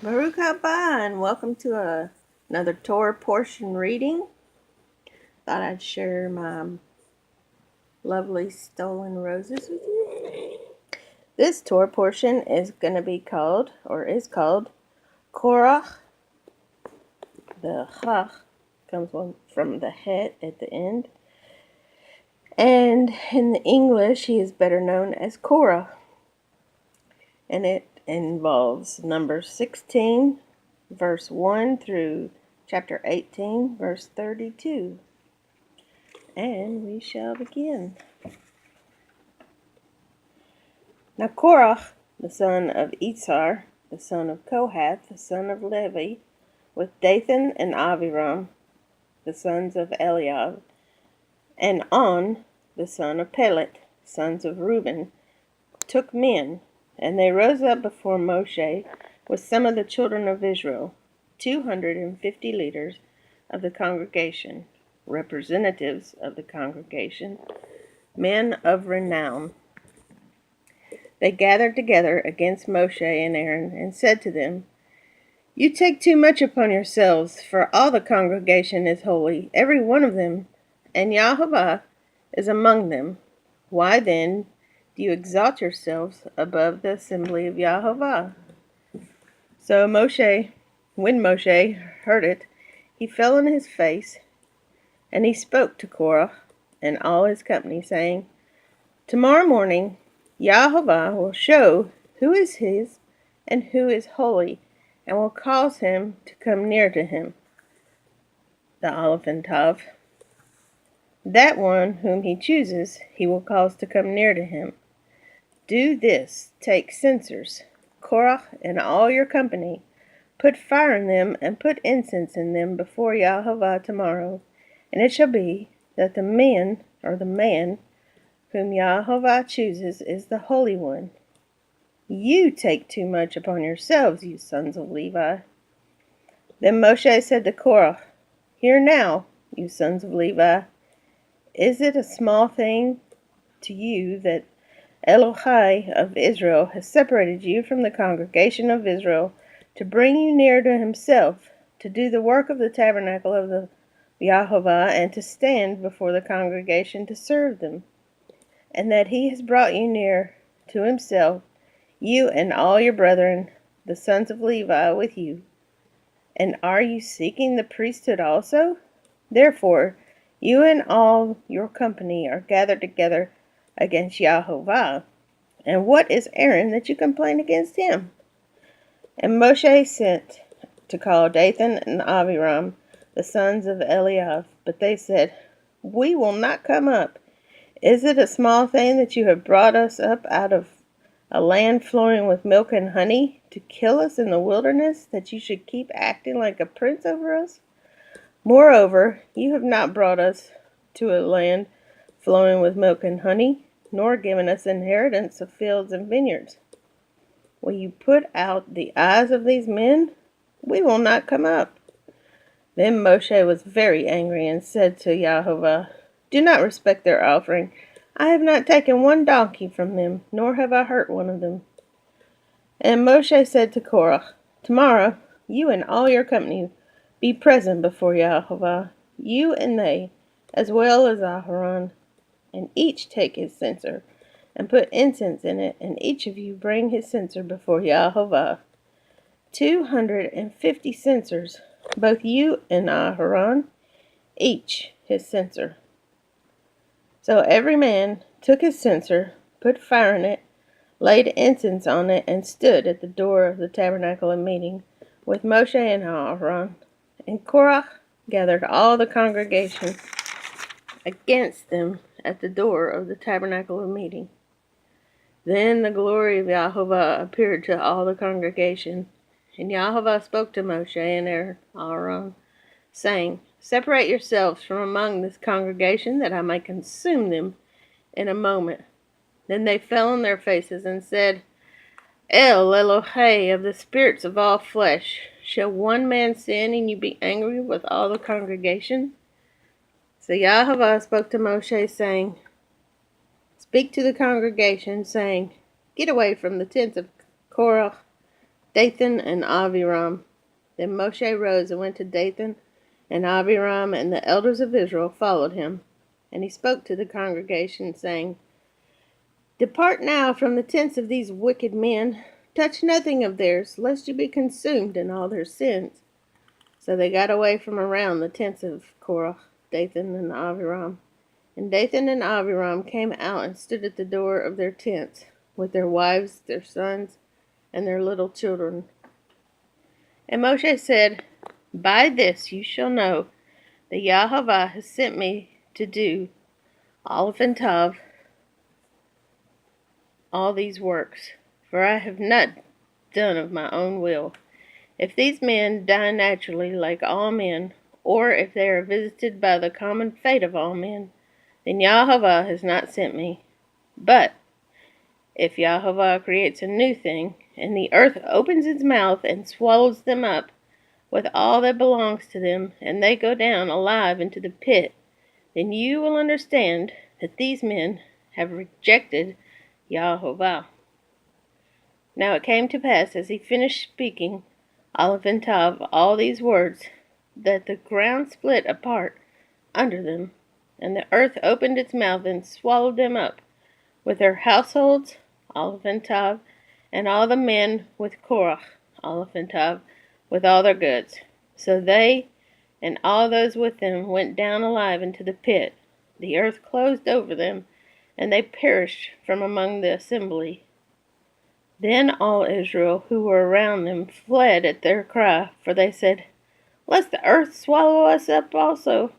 Baruch haba, and welcome to another Torah portion reading. Thought I'd share my lovely stolen roses with you. This Torah portion is going to be called, or is called, Korach. The Chach comes from the het at the end. And in the English, he is better known as Korah. And it involves Numbers 16, verse 1 through chapter 18, verse 32. And we shall begin. Now Korach, the son of Itzhar, the son of Kohath, the son of Levi, with Dathan and Abiram, the sons of Eliab, and On, the son of Pelet, sons of Reuben, took men, and they rose up before Moshe with some of the children of Israel, 250 leaders of the congregation, representatives of the congregation, men of renown. They gathered together against Moshe and Aaron and said to them, "You take too much upon yourselves, for all the congregation is holy, every one of them, and Yahovah is among them. Why then do you exalt yourselves above the assembly of Yahovah?" So when Moshe heard it, he fell on his face, and he spoke to Korah and all his company, saying, "Tomorrow morning Yahovah will show who is his and who is holy, and will cause him to come near to him." The Aleph and Tav. That one whom he chooses, he will cause to come near to him. Do this, take censers, Korah and all your company, put fire in them, and put incense in them before Yahovah tomorrow. And it shall be that the man whom Yahovah chooses is the Holy One. You take too much upon yourselves, you sons of Levi. Then Moshe said to Korah, "Hear now, you sons of Levi, is it a small thing to you that Elohai of Israel has separated you from the congregation of Israel to bring you near to himself, to do the work of the tabernacle of the Yahovah, and to stand before the congregation to serve them? And that he has brought you near to himself, you and all your brethren, the sons of Levi, with you. And are you seeking the priesthood also? Therefore, you and all your company are gathered together against Yahovah. And what is Aaron that you complain against him?" And Moshe sent to call Dathan and Abiram, the sons of Eliab. But they said, "We will not come up. Is it a small thing that you have brought us up out of a land flowing with milk and honey, to kill us in the wilderness, that you should keep acting like a prince over us? Moreover, you have not brought us to a land flowing with milk and honey, nor given us inheritance of fields and vineyards. Will you put out the eyes of these men? We will not come up." Then Moshe was very angry and said to Yahovah, "Do not respect their offering. I have not taken one donkey from them, nor have I hurt one of them." And Moshe said to Korah, "Tomorrow you and all your company be present before Yahovah, you and they, as well as Aharon, and each take his censer, and put incense in it, and each of you bring his censer before Yahovah. 250 censers, both you and Aharon, each his censer." So every man took his censer, put fire in it, laid incense on it, and stood at the door of the tabernacle of meeting with Moshe and Aharon. And Korah gathered all the congregation against them at the door of the tabernacle of meeting. Then the glory of Yahovah appeared to all the congregation. And Yahovah spoke to Moshe and Aaron, saying, "Separate yourselves from among this congregation, that I may consume them in a moment." Then they fell on their faces and said, "El Elohei of the spirits of all flesh, shall one man sin and you be angry with all the congregation?" So Yahovah spoke to Moshe, saying, "Speak to the congregation, saying, Get away from the tents of Korah, Dathan and Abiram. Then Moshe rose and went to Dathan, and Abiram and the elders of Israel followed him. And he spoke to the congregation, saying, Depart now from the tents of these wicked men. Touch nothing of theirs, lest you be consumed in all their sins. So they got away from around the tents of Korah, Dathan and Abiram. And Dathan and Abiram came out and stood at the door of their tents, with their wives, their sons, and their little children. And Moshe said, By this you shall know that YHVH has sent me to do, Aleph and Tav, all these works, for I have not done of my own will. If these men die naturally like all men, or if they are visited by the common fate of all men, then YHVH has not sent me. But if YHVH creates a new thing, and the earth opens its mouth and swallows them up with all that belongs to them, and they go down alive into the pit, then you will understand that these men have rejected YHVH. Now it came to pass, as he finished speaking, Aleph and Tav, all these words, that the ground split apart under them, and the earth opened its mouth and swallowed them up, with their households, Aleph and Tav, and all the men with Korach, Aleph and Tav, with all their goods. So they and all those with them went down alive into the pit. The earth closed over them, and they perished from among the assembly. Then all Israel who were around them fled at their cry, for they said, Lest the earth swallow us up also.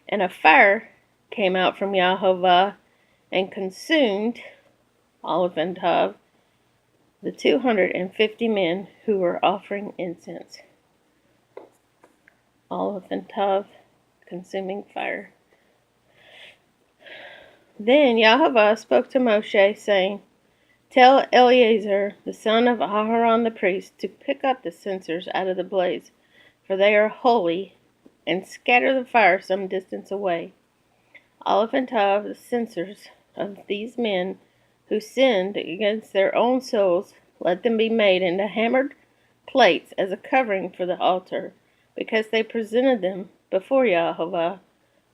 And a fire came out from YHVH and consumed Aleph and Tav, the 250 men who were offering incense. Aleph and Tav, consuming fire. Then YHVH spoke to Moshe, saying, Tell Eleazar, the son of Aharon the priest, to pick up the censers out of the blaze, for they are holy, and scatter the fire some distance away. Aleph and Tav, the censers of these men who sinned against their own souls, let them be made into hammered plates as a covering for the altar, because they presented them before YHVH.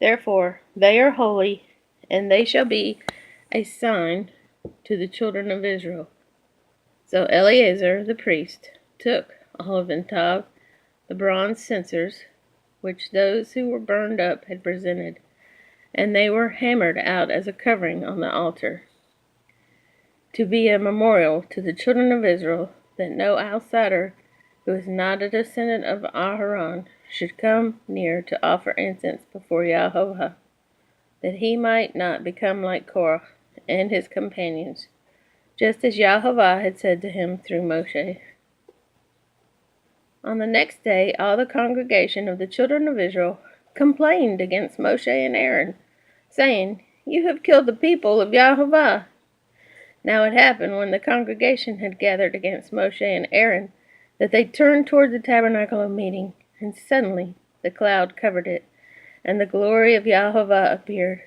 Therefore they are holy, and they shall be a sign to the children of Israel. So Eleazar the priest took Aleph and Tav, the bronze censers, which those who were burned up had presented, and they were hammered out as a covering on the altar, to be a memorial to the children of Israel, that no outsider who is not a descendant of Aharon should come near to offer incense before YHVH, that he might not become like Korah and his companions, just as YHVH had said to him through Moshe. On the next day all the congregation of the children of Israel complained against Moshe and Aaron, saying, You have killed the people of YHVH. Now it happened, when the congregation had gathered against Moshe and Aaron, that they turned toward the tabernacle of meeting, and suddenly the cloud covered it, and the glory of YHVH appeared.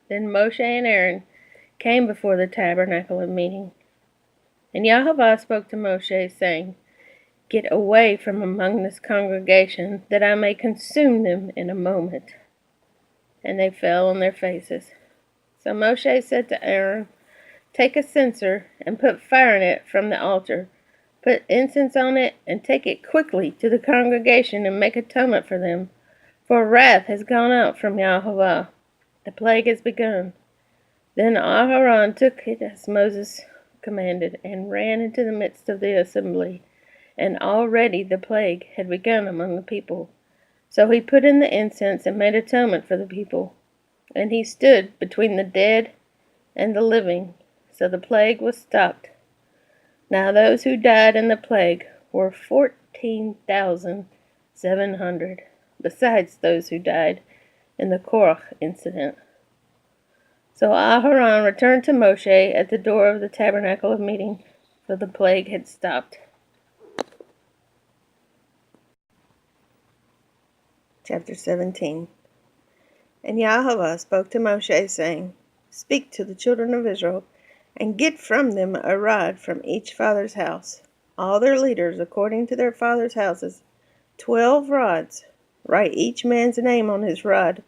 Then Moshe and Aaron came before the tabernacle of meeting. And YHVH spoke to Moshe, saying, Get away from among this congregation, that I may consume them in a moment. And they fell on their faces. So Moshe said to Aaron, Take a censer, and put fire in it from the altar. Put incense on it, and take it quickly to the congregation, and make atonement for them. For wrath has gone out from YHVH. The plague has begun. Then Aharon took it as Moses commanded, and ran into the midst of the assembly. And already the plague had begun among the people. So he put in the incense, and made atonement for the people. And he stood between the dead and the living, so the plague was stopped. Now those who died in the plague were 14,700, besides those who died in the Korach incident. So Aharon returned to Moshe at the door of the tabernacle of meeting, for the plague had stopped. Chapter 17. And YHVH spoke to Moshe, saying, Speak to the children of Israel, and get from them a rod from each father's house, all their leaders according to their fathers' houses, 12 rods. Write each man's name on his rod,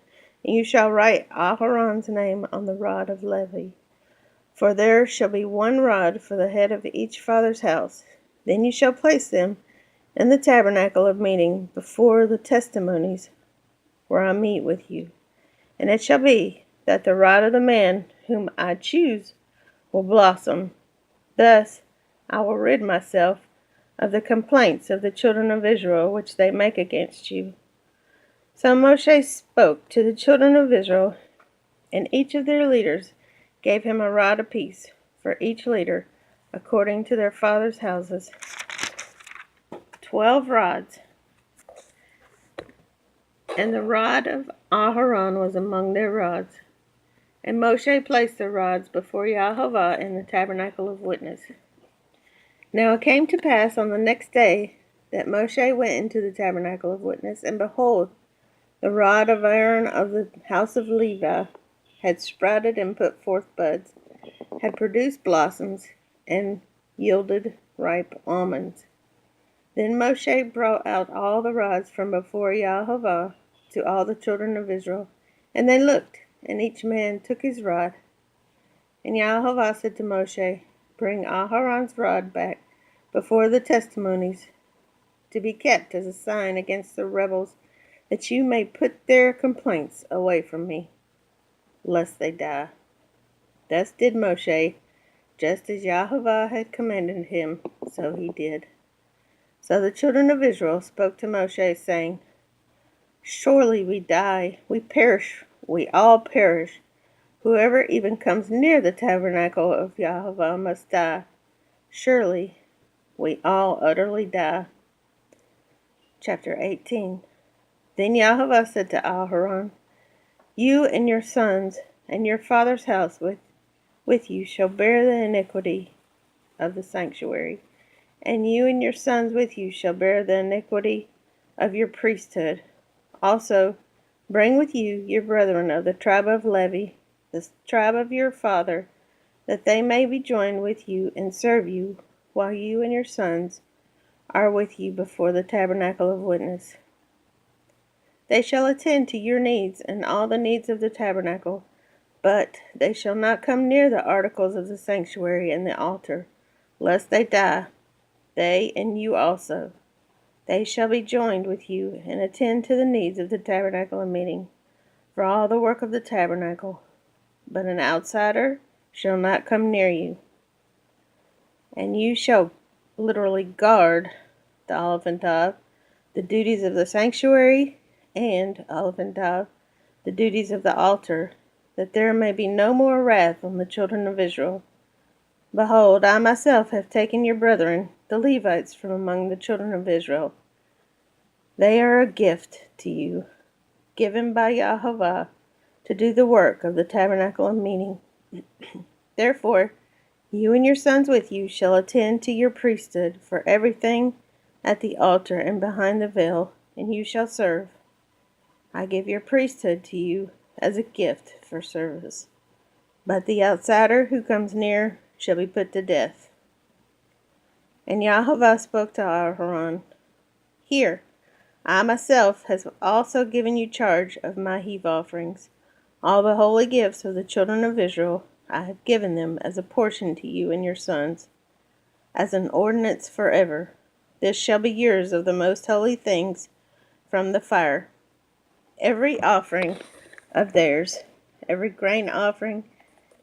and you shall write Aharon's name on the rod of Levi. For there shall be one rod for the head of each father's house. Then you shall place them in the tabernacle of meeting before the testimonies where I meet with you. And it shall be that the rod of the man whom I choose will blossom. Thus I will rid myself of the complaints of the children of Israel which they make against you. So Moshe spoke to the children of Israel, and each of their leaders gave him a rod apiece for each leader, according to their fathers' houses, 12 rods. And the rod of Aharon was among their rods. And Moshe placed the rods before YHVH in the tabernacle of witness. Now it came to pass on the next day that Moshe went into the tabernacle of witness, and behold, the rod of Aaron of the house of Levi had sprouted and put forth buds, had produced blossoms, and yielded ripe almonds. Then Moshe brought out all the rods from before YHVH to all the children of Israel, and they looked, and each man took his rod. And YHVH said to Moshe, Bring Aharon's rod back before the testimonies, to be kept as a sign against the rebels, that you may put their complaints away from me, lest they die. Thus did Moshe, just as YHVH had commanded him, so he did. So the children of Israel spoke to Moshe, saying, Surely we die, we perish, we all perish. Whoever even comes near the tabernacle of YHVH must die. Surely we all utterly die. Chapter 18. Then YHVH said to Aharon, You and your sons and your father's house with you shall bear the iniquity of the sanctuary, and you and your sons with you shall bear the iniquity of your priesthood. Also, bring with you your brethren of the tribe of Levi, the tribe of your father, that they may be joined with you and serve you, while you and your sons are with you before the tabernacle of witness. They shall attend to your needs and all the needs of the tabernacle, but they shall not come near the articles of the sanctuary and the altar, lest they die, they and you also. They shall be joined with you and attend to the needs of the tabernacle of meeting, for all the work of the tabernacle. But an outsider shall not come near you. And you shall literally guard the Aleph and Tav, the duties of the sanctuary, and Aleph and Tav, the duties of the altar, that there may be no more wrath on the children of Israel. Behold, I myself have taken your brethren, the Levites, from among the children of Israel. They are a gift to you, given by YHVH, to do the work of the tabernacle of meeting. Therefore, you and your sons with you shall attend to your priesthood for everything at the altar and behind the veil, and you shall serve. I give your priesthood to you as a gift for service. But the outsider who comes near shall be put to death. And YHVH spoke to Aharon, Here, I myself have also given you charge of my heave offerings. All the holy gifts of the children of Israel I have given them as a portion to you and your sons, as an ordinance forever. This shall be yours of the most holy things from the fire. Every offering of theirs, every grain offering,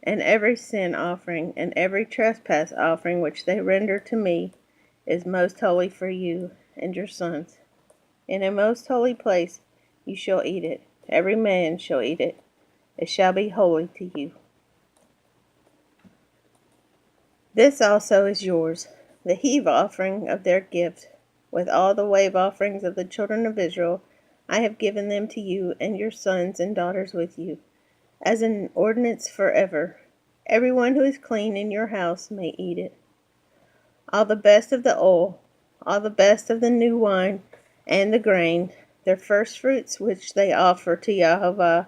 and every sin offering, and every trespass offering which they render to me, is most holy for you and your sons. In a most holy place you shall eat it. Every man shall eat it. It shall be holy to you. This also is yours, the heave offering of their gift, with all the wave offerings of the children of Israel. I have given them to you and your sons and daughters with you, as an ordinance forever. Everyone who is clean in your house may eat it. All the best of the oil, all the best of the new wine, and the grain, their first fruits which they offer to YHVH,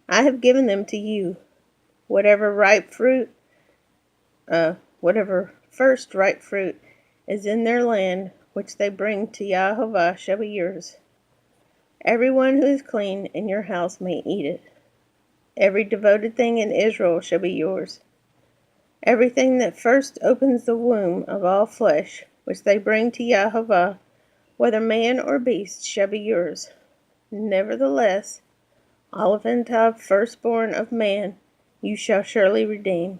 I have given them to you. Whatever ripe fruit whatever first ripe fruit is in their land, which they bring to YHVH, shall be yours. Everyone who is clean in your house may eat it. Every devoted thing in Israel shall be yours. Everything that first opens the womb of all flesh, which they bring to YHVH, whether man or beast, shall be yours. Nevertheless, olive and tub firstborn of man you shall surely redeem.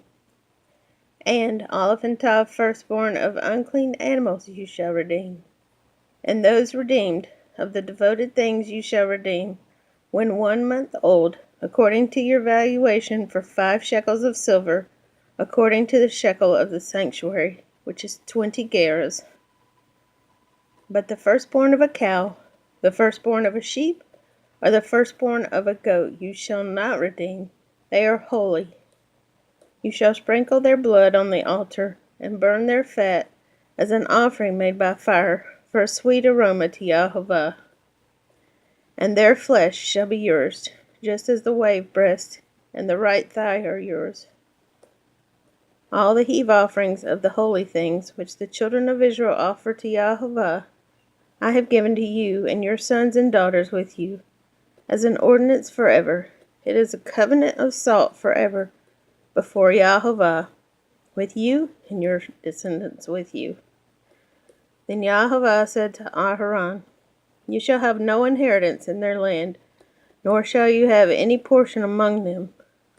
And olive and tub firstborn of unclean animals you shall redeem. And those redeemed of the devoted things you shall redeem, when 1 month old, according to your valuation, for 5 shekels of silver, according to the shekel of the sanctuary, which is 20 gerahs. But the firstborn of a cow, the firstborn of a sheep, or the firstborn of a goat you shall not redeem. They are holy. You shall sprinkle their blood on the altar, and burn their fat as an offering made by fire, for a sweet aroma to YHVH. And their flesh shall be yours, just as the wave breast and the right thigh are yours. All the heave offerings of the holy things which the children of Israel offer to YHVH, I have given to you and your sons and daughters with you, as an ordinance forever. It is a covenant of salt forever before YHVH, with you and your descendants with you. Then YHVH said to Aharon, you shall have no inheritance in their land, nor shall you have any portion among them.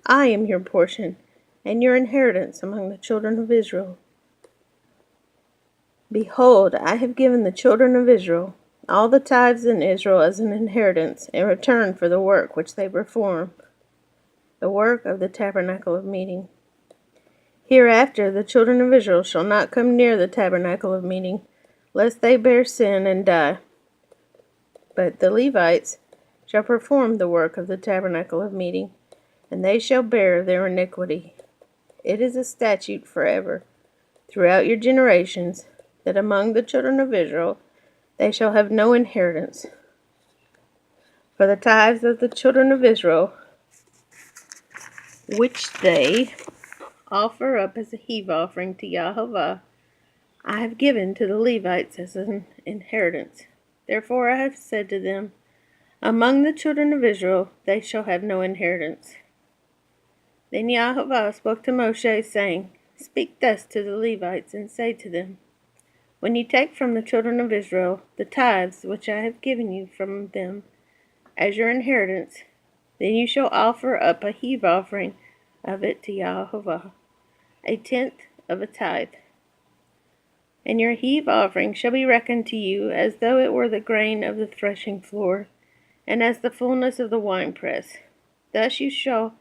I am your portion, and your inheritance among the children of Israel. Behold, I have given the children of Israel all the tithes in Israel as an inheritance, in return for the work which they perform, the work of the tabernacle of meeting. Hereafter the children of Israel shall not come near the tabernacle of meeting, lest they bear sin and die. But the Levites shall perform the work of the tabernacle of meeting, and they shall bear their iniquity. It is a statute forever, throughout your generations, that among the children of Israel they shall have no inheritance. For the tithes of the children of Israel, which they offer up as a heave offering to YHVH, I have given to the Levites as an inheritance. Therefore I have said to them, among the children of Israel they shall have no inheritance. Then YHVH spoke to Moshe, saying, speak thus to the Levites, and say to them, when you take from the children of Israel the tithes which I have given you from them as your inheritance, then you shall offer up a heave offering of it to YHVH, 1/10 of a tithe. And your heave offering shall be reckoned to you as though it were the grain of the threshing floor, and as the fullness of the winepress. Thus you shall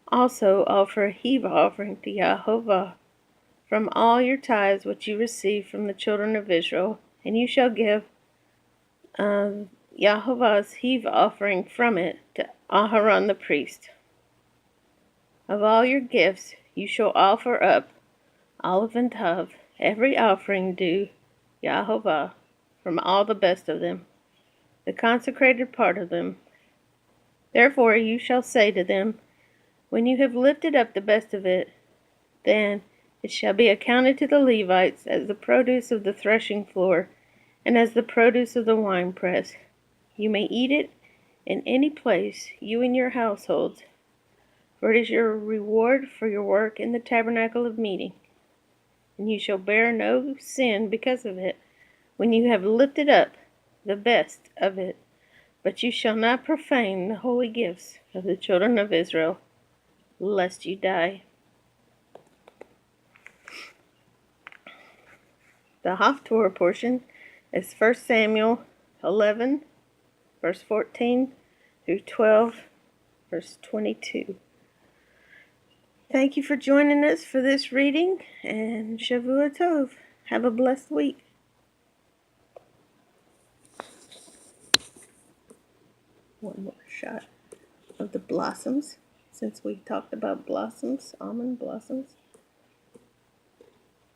also offer a heave offering to YHVH from all your tithes which you receive from the children of Israel, and you shall give YHVH's heave offering from it to Aharon the priest. Of all your gifts you shall offer up olive and tub, every offering due YHVH, from all the best of them, the consecrated part of them. Therefore you shall say to them, when you have lifted up the best of it, then it shall be accounted to the Levites as the produce of the threshing floor, and as the produce of the winepress. You may eat it in any place, you and your households, for it is your reward for your work in the tabernacle of meeting. And you shall bear no sin because of it, when you have lifted up the best of it. But you shall not profane the holy gifts of the children of Israel, lest you die. The Haftorah portion is 1 Samuel 11, verse 14 through 12, verse 22. Thank you for joining us for this reading, and Shavua Tov. Have a blessed week. One more shot of the blossoms, since we talked about blossoms, almond blossoms.